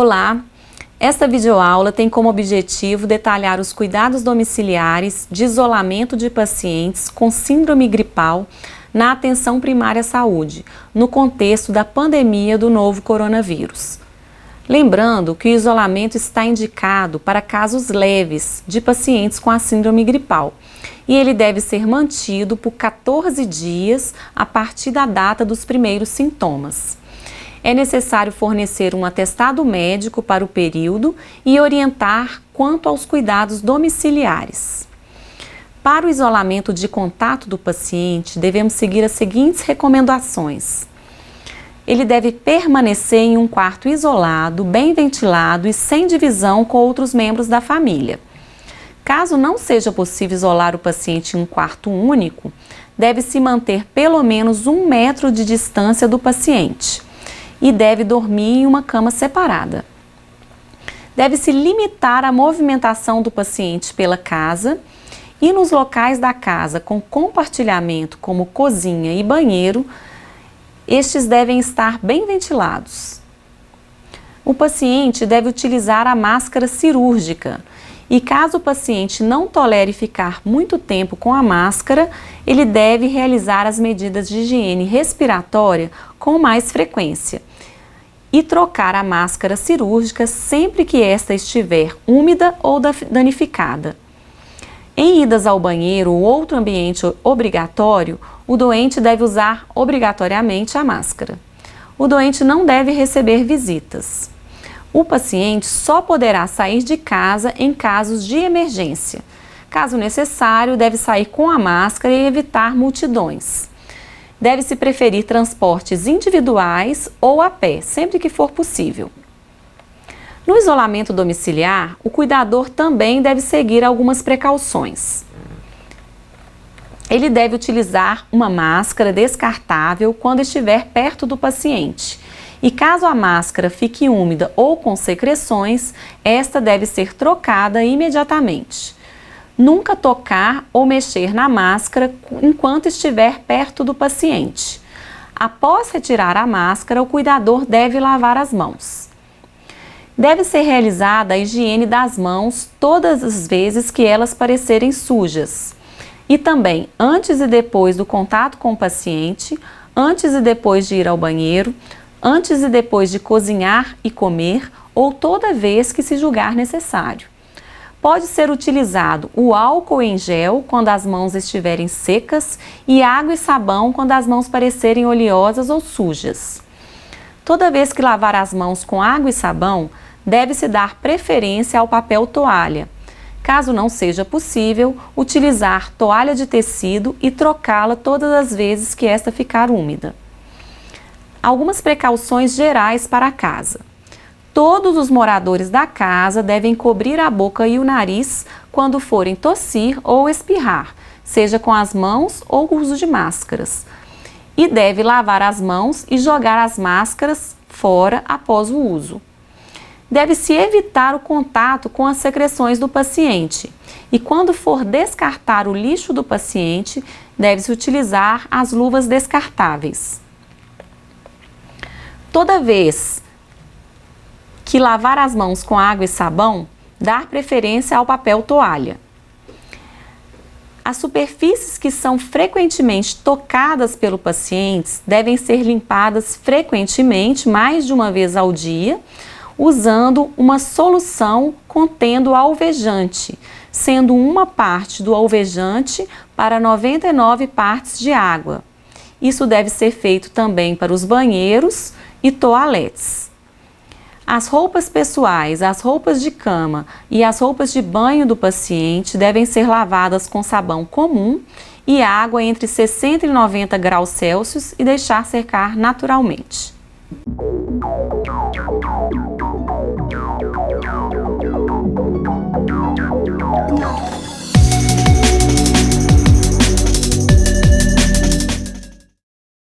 Olá! Esta videoaula tem como objetivo detalhar os cuidados domiciliares de isolamento de pacientes com síndrome gripal na atenção primária à saúde, no contexto da pandemia do novo coronavírus. Lembrando que o isolamento está indicado para casos leves de pacientes com a síndrome gripal e ele deve ser mantido por 14 dias a partir da data dos primeiros sintomas. É necessário fornecer um atestado médico para o período e orientar quanto aos cuidados domiciliares. Para o isolamento de contato do paciente, devemos seguir as seguintes recomendações. Ele deve permanecer em um quarto isolado, bem ventilado e sem divisão com outros membros da família. Caso não seja possível isolar o paciente em um quarto único, deve-se manter pelo menos 1 metro de distância do paciente e deve dormir em uma cama separada. Deve-se limitar a movimentação do paciente pela casa e nos locais da casa com compartilhamento, como cozinha e banheiro, estes devem estar bem ventilados. O paciente deve utilizar a máscara cirúrgica e caso o paciente não tolere ficar muito tempo com a máscara, ele deve realizar as medidas de higiene respiratória com mais frequência e trocar a máscara cirúrgica sempre que esta estiver úmida ou danificada. Em idas ao banheiro ou outro ambiente obrigatório, o doente deve usar obrigatoriamente a máscara. O doente não deve receber visitas. O paciente só poderá sair de casa em casos de emergência. Caso necessário, deve sair com a máscara e evitar multidões. Deve-se preferir transportes individuais ou a pé, sempre que for possível. No isolamento domiciliar, o cuidador também deve seguir algumas precauções. Ele deve utilizar uma máscara descartável quando estiver perto do paciente. E caso a máscara fique úmida ou com secreções, esta deve ser trocada imediatamente. Nunca tocar ou mexer na máscara enquanto estiver perto do paciente. Após retirar a máscara, o cuidador deve lavar as mãos. Deve ser realizada a higiene das mãos todas as vezes que elas parecerem sujas. E também antes e depois do contato com o paciente, antes e depois de ir ao banheiro, antes e depois de cozinhar e comer ou toda vez que se julgar necessário. Pode ser utilizado o álcool em gel quando as mãos estiverem secas e água e sabão quando as mãos parecerem oleosas ou sujas. Toda vez que lavar as mãos com água e sabão, deve-se dar preferência ao papel toalha. Caso não seja possível, utilizar toalha de tecido e trocá-la todas as vezes que esta ficar úmida. Algumas precauções gerais para a casa. Todos os moradores da casa devem cobrir a boca e o nariz quando forem tossir ou espirrar, seja com as mãos ou uso de máscaras. E deve lavar as mãos e jogar as máscaras fora após o uso. Deve-se evitar o contato com as secreções do paciente e quando for descartar o lixo do paciente, deve-se utilizar as luvas descartáveis. Toda vez que lavar as mãos com água e sabão, dar preferência ao papel toalha. As superfícies que são frequentemente tocadas pelo paciente devem ser limpadas frequentemente, mais de uma vez ao dia, usando uma solução contendo alvejante, sendo uma parte do alvejante para 99 partes de água. Isso deve ser feito também para os banheiros e toaletes. As roupas pessoais, as roupas de cama e as roupas de banho do paciente devem ser lavadas com sabão comum e água entre 60 e 90 graus Celsius e deixar secar naturalmente.